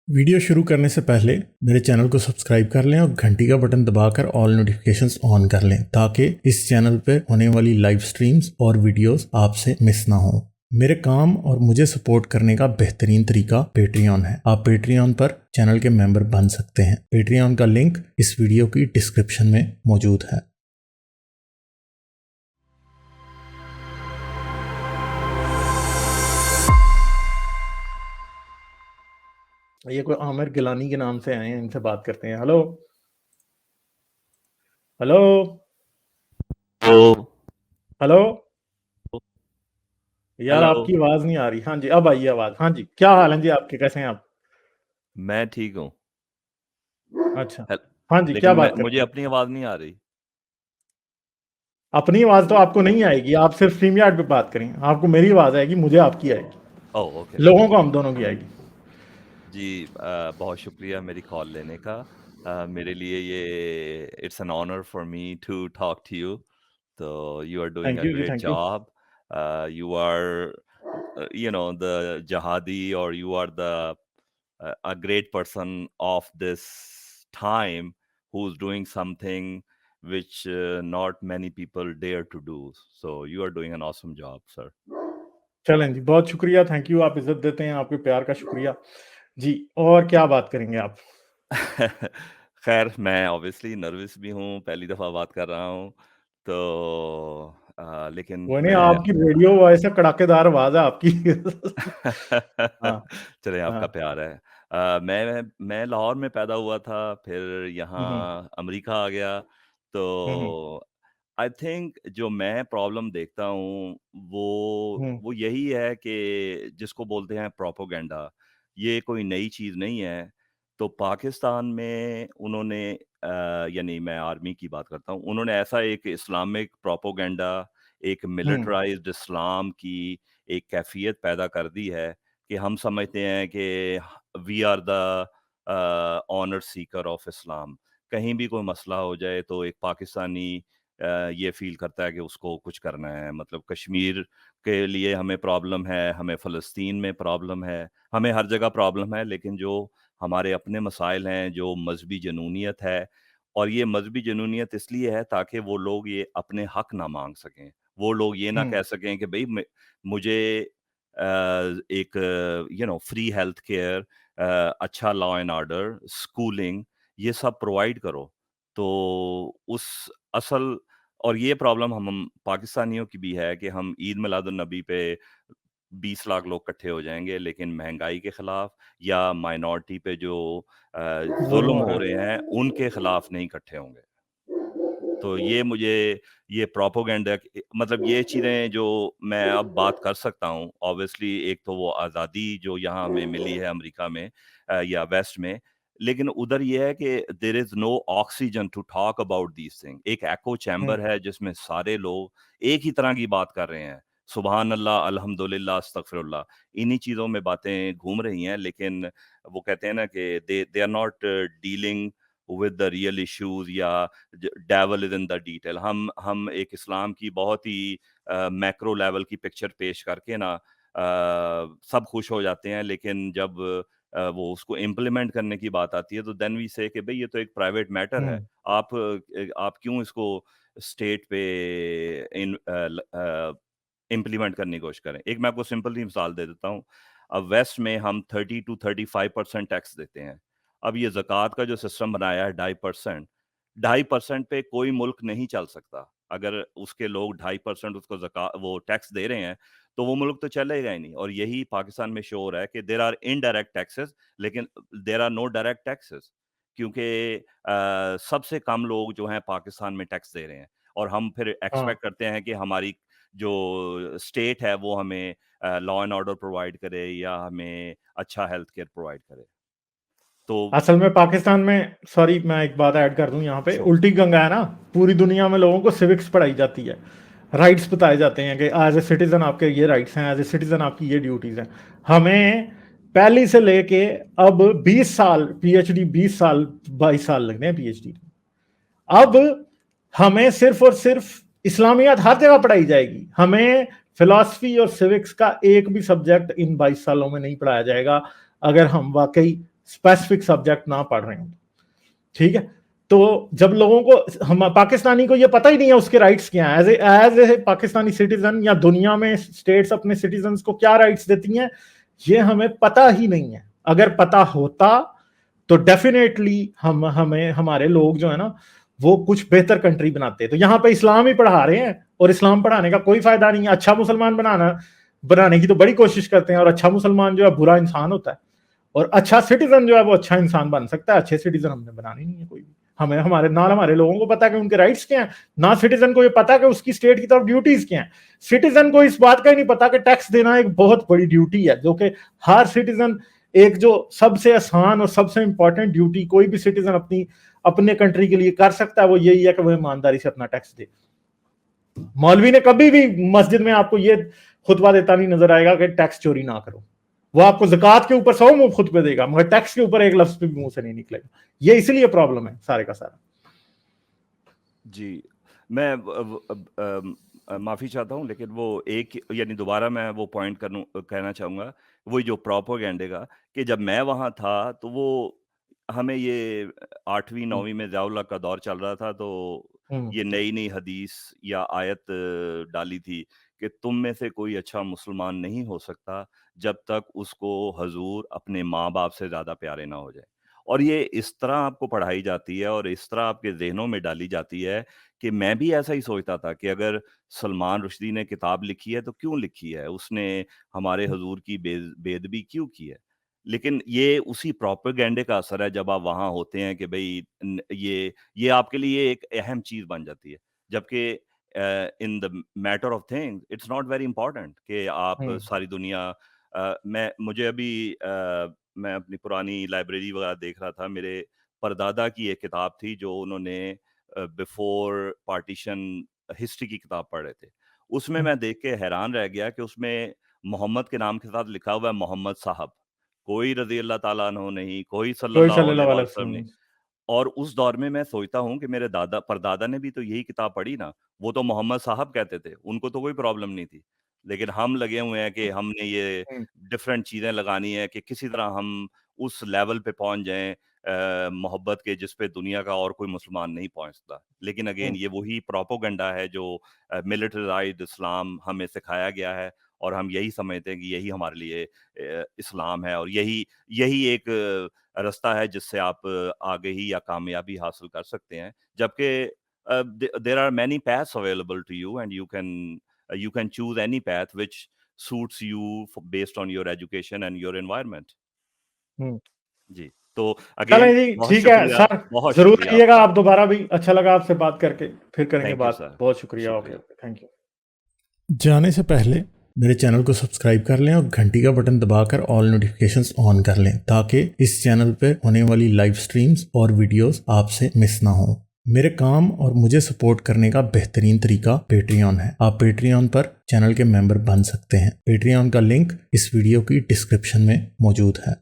Video शुरू करने से पहले मेरे चैनल को सब्सक्राइब कर लें और घंटी का बटन दबाकर ऑल नोटिफिकेशंस ऑन कर लें ताकि इस चैनल पर होने वाली लाइव स्ट्रीम्स और वीडियोस आपसे मिस ना हो। मेरे काम और मुझे सपोर्ट करने का बेहतरीन तरीका पेट्रियन है। आप पेट्रियन पर चैनल के मेंबर बन सकते हैं। पेट्रियन का लिंक इस वीडियो की डिस्क्रिप्शन में मौजूद है। ये कोई आमिर गिलानी के नाम से आए हैं, इनसे बात करते हैं। हेलो हेलो हेलो यार, हेलो। आपकी आवाज नहीं आ रही। हाँ जी, अब आई आवाज। हाँ जी, क्या हाल है जी आपके, कैसे हैं आप? मैं ठीक हूँ। अच्छा, हाँ जी, क्या लेकिन बात मुझे करते हैं? अपनी आवाज नहीं आ रही। अपनी आवाज तो आपको नहीं आएगी, आप सिर्फ स्ट्रीमयार्ड पे बात करें, आपको मेरी आवाज आएगी, मुझे आपकी आएगी, ओह ओके। लोगों को हम दोनों की आएगी। जी बहुत शुक्रिया मेरी कॉल लेने का। मेरे लिए ये it's an honour for me to talk to you. तो you are doing thank a you जी, great thank you. Job. You are you know the jihadi, or you are the a great person of this time who's doing something which not many people dare to do. So you are doing an awesome job, sir. चलें जी, बहुत शुक्रिया, thank you. आप इज्जत देते हैं, आपके प्यार का शुक्रिया जी। और क्या बात करेंगे आप? खैर मैं ऑब्वियसली नर्वस भी हूँ, पहली दफ़ा बात कर रहा हूँ। तो लेकिन वो नहीं, मैं आपकी रेडियो वॉइस है, कड़ाकेदार आवाज है आपकी। हाँ चलिए आपका हाँ। प्यार है। मैं लाहौर में पैदा हुआ था, फिर हम्म यहाँ अमेरिका आ गया। हम्म तो आई थिंक जो मैं प्रॉब्लम देखता हूँ हम्म वो यही है कि जिसको बोलते हैं प्रोपोगेंडा। ये कोई नई चीज़ नहीं है। तो पाकिस्तान में उन्होंने यानी मैं आर्मी की बात करता हूँ, उन्होंने ऐसा एक इस्लामिक प्रोपोगेंडा, एक हम्म मिलिटराइज्ड इस्लाम की एक कैफियत पैदा कर दी है कि हम समझते हैं कि we are the honour seeker of Islam. कहीं भी कोई मसला हो जाए तो एक पाकिस्तानी ये फील करता है कि उसको कुछ करना है। मतलब कश्मीर के लिए हमें प्रॉब्लम है, हमें फ़लस्तीन में प्रॉब्लम है, हमें हर जगह प्रॉब्लम है, लेकिन जो हमारे अपने मसाइल हैं, जो मज़हबी जनूनियत है, और ये मज़हबी जनूनियत इसलिए है ताकि वो लोग ये अपने हक़ ना माँग सकें। वो लोग ये ना हम्म कह सकें कि भई मुझे एक फ्री हेल्थ केयर, अच्छा लॉ एंड ऑर्डर, स्कूलिंग, ये सब प्रोवाइड करो। तो उस असल और ये प्रॉब्लम हम पाकिस्तानियों की भी है कि हम ईद मिलादुन्नबी पे 20 लाख लोग इकट्ठे हो जाएँगे, लेकिन महँगाई के खिलाफ या माइनॉरिटी पे जो जुल्म ज़ुल्म हो हो रहा रहे है। हैं, उनके खिलाफ नहीं इकट्ठे होंगे। तो ये मुझे ये प्रोपेगेंडा मतलब ये चीज़ें जो मैं अब बात कर सकता हूँ, ऑब्वियसली एक तो वो आज़ादी जो यहाँ हमें मिली है अमेरिका में या वेस्ट में, लेकिन उधर ये है कि there is no oxygen to talk about these thing. एक एको चैम्बर है जिसमें सारे लोग एक ही तरह की बात कर रहे हैं। सुबहान अल्लाह, अल्हम्दुलिल्लाह, अस्तगफिरुल्लाह, इन्हीं चीज़ों में बातें घूम रही हैं, लेकिन वो कहते हैं ना कि they they are not dealing with the real issues, या devil is in the detail. हम एक इस्लाम की बहुत ही मैक्रो लेवल की पिक्चर पेश करके ना सब खुश हो जाते हैं, लेकिन जब वो उसको इम्प्लीमेंट करने की बात आती है तो देन वी से कि भाई ये तो एक प्राइवेट मैटर है। हम्म आप क्यों इसको स्टेट पे इन इम्प्लीमेंट करने की कोशिश करें। एक मैं आपको सिंपल सी मिसाल दे देता हूँ। अब वेस्ट में हम 30 टू 35% टैक्स देते हैं। अब ये ज़कात का जो सिस्टम बनाया है 2.5%, 2.5% पे कोई मुल्क नहीं चल सकता। अगर उसके लोग 2.5% उसको वो टैक्स दे रहे हैं, तो वो मुल्क तो चलेगा ही नहीं। और यही पाकिस्तान में शो हो रहा है कि देयर आर इनडायरेक्ट टैक्सेस, लेकिन there are no direct taxes, क्योंकि सबसे कम लोग जो हैं पाकिस्तान में टैक्स दे रहे हैं, और हम फिर हाँ, एक्सपेक्ट करते हैं कि हमारी जो स्टेट है वो हमें लॉ एंड ऑर्डर प्रोवाइड करे या हमें अच्छा हेल्थ केयर प्रोवाइड करे। तो असल में पाकिस्तान में, सॉरी मैं एक बात ऐड कर दूं यहाँ पे, श्योर। उल्टी गंगा है ना। पूरी दुनिया में लोगों को सिविक्स पढ़ाई जाती है, राइट्स बताए जाते हैं कि एज ए सिटीजन आपके ये राइट्स हैं, एज ए सिटीजन आपकी ये ड्यूटीज हैं। हमें पहली से लेके अब 20 साल पीएचडी, 20 साल 22 साल लगने हैं पीएचडी। अब हमें सिर्फ और सिर्फ इस्लामियात हर जगह पढ़ाई जाएगी, हमें फिलॉसफी और सिविक्स का एक भी सब्जेक्ट इन 22 सालों में नहीं पढ़ाया जाएगा अगर हम वाकई स्पेसिफिक सब्जेक्ट ना पढ़ रहे हो, ठीक है। तो जब लोगों को, हम पाकिस्तानी को ये पता ही नहीं है उसके राइट्स क्या हैं, एज ए पाकिस्तानी सिटीजन, या दुनिया में स्टेट्स अपने सिटीजन्स को क्या राइट्स देती हैं, ये हमें पता ही नहीं है। अगर पता होता तो डेफिनेटली हमें हमारे लोग जो है ना वो कुछ बेहतर कंट्री बनाते। तो यहाँ पे इस्लाम ही पढ़ा रहे हैं, और इस्लाम पढ़ाने का कोई फायदा नहीं है। अच्छा मुसलमान बनाने की तो बड़ी कोशिश करते हैं, और अच्छा मुसलमान जो है बुरा इंसान होता है, और अच्छा सिटीजन जो है वो अच्छा इंसान बन सकता है। अच्छे सिटीजन हमने बनाने नहीं है कोई भी। हमें हमारे लोगों को पता है कि उनके राइट्स क्या हैं, ना सिटीजन को ये पता कि उसकी स्टेट की तरफ ड्यूटीज क्या हैं। सिटीजन को इस बात का ही नहीं पता कि टैक्स देना एक बहुत बड़ी ड्यूटी है, जो कि हर सिटीजन, एक जो सबसे आसान और सबसे इंपॉर्टेंट ड्यूटी कोई भी सिटीजन अपने कंट्री के लिए कर सकता है, वो यही है कि वो ईमानदारी से अपना टैक्स दे। मौलवी ने कभी भी मस्जिद में आपको ये खुतबा देता नहीं नजर आएगा कि टैक्स चोरी ना करो। वो आपको ज़कात के ऊपर 100 मुंह खुतबे देगा, मगर टैक्स के ऊपर एक लफ्ज भी मुंह से नहीं निकलेगा। ये इसलिए प्रॉब्लम है सारे का सारा। जी, मैं माफ़ी चाहता हूँ, लेकिन वो एक, यानी दोबारा मैं वो पॉइंट कहना चाहूँगा, वही जो प्रोपेगेंडे का, कि जब मैं वहाँ था तो वो हमें ये 8वीं 9वीं में ज़ियाउल हक का दौर चल रहा था, तो ये नई हदीस या आयत डाली थी कि तुम में से कोई अच्छा मुसलमान नहीं हो सकता जब तक उसको हजूर अपने माँ बाप से ज़्यादा प्यारे ना हो जाए। और ये इस तरह आपको पढ़ाई जाती है और इस तरह आपके ज़हनों में डाली जाती है कि मैं भी ऐसा ही सोचता था कि अगर सलमान रुश्दी ने किताब लिखी है तो क्यों लिखी है, उसने हमारे हजूर की बेदबी क्यों की है। लेकिन ये उसी प्रोपेगेंडे का असर है जब आप वहाँ होते हैं कि भाई ये आपके लिए एक अहम चीज़ बन जाती है, जबकि in the matter of things it's not very important कि आप सारी दुनिया मुझे अभी मैं अपनी पुरानी लाइब्रेरी वगैरह देख रहा था, मेरे परदादा की एक किताब थी जो उन्होंने बिफोर पार्टीशन हिस्ट्री की किताब पढ़ रहे थे। उसमें मैं देख के हैरान रह गया कि उसमें मोहम्मद के नाम के साथ लिखा हुआ है मोहम्मद साहब, कोई रज़ी अल्लाह ताला अन्हु नहीं, कोई सल्लल्लाहु अलैहि वसल्लम नहीं। और उस दौर में मैं सोचता हूँ कि मेरे परदादा ने भी तो यही किताब पढ़ी ना, वो तो मोहम्मद साहब कहते थे, उनको तो कोई प्रॉब्लम नहीं थी। लेकिन हम लगे हुए हैं कि हमने ये डिफरेंट चीज़ें लगानी है कि किसी तरह हम उस लेवल पे पहुँच जाएँ मोहब्बत के, जिस पे दुनिया का और कोई मुसलमान नहीं पहुँचता। लेकिन अगेन ये वही प्रोपेगेंडा है जो मिलिटराइज्ड इस्लाम हमें सिखाया गया है, और हम यही समझते हैं कि यही हमारे लिए इस्लाम है, और यही एक रास्ता है जिससे आप आगे ही या कामयाबी हासिल कर सकते हैं। जबकि there are many paths available to you and you can choose any path which suits you based on your education and your environment. जी, तो चलें अगेन जी, बहुत ठीक है शुक्रिया, सर, बहुत जरूर शुक्रिया आइएगा आपका। आप दोबारा भी। अच्छा लगा आपसे बात करके, फिर करेंगे थैंक यू बात। सर, बहुत शुक्रिया। ओके, शुक्रिया। Thank you. जाने से पहले मेरे चैनल को सब्सक्राइब कर लें और घंटी का बटन दबाकर ऑल नोटिफिकेशंस ऑन कर लें, ताकि इस चैनल पे होने वाली लाइव स्ट्रीम्स और वीडियोस आपसे मिस ना हो। मेरे काम और मुझे सपोर्ट करने का बेहतरीन तरीका पेट्रियन है। आप पेट्रियन पर चैनल के मेंबर बन सकते हैं। पेट्रियन का लिंक इस वीडियो की डिस्क्रिप्शन में मौजूद है।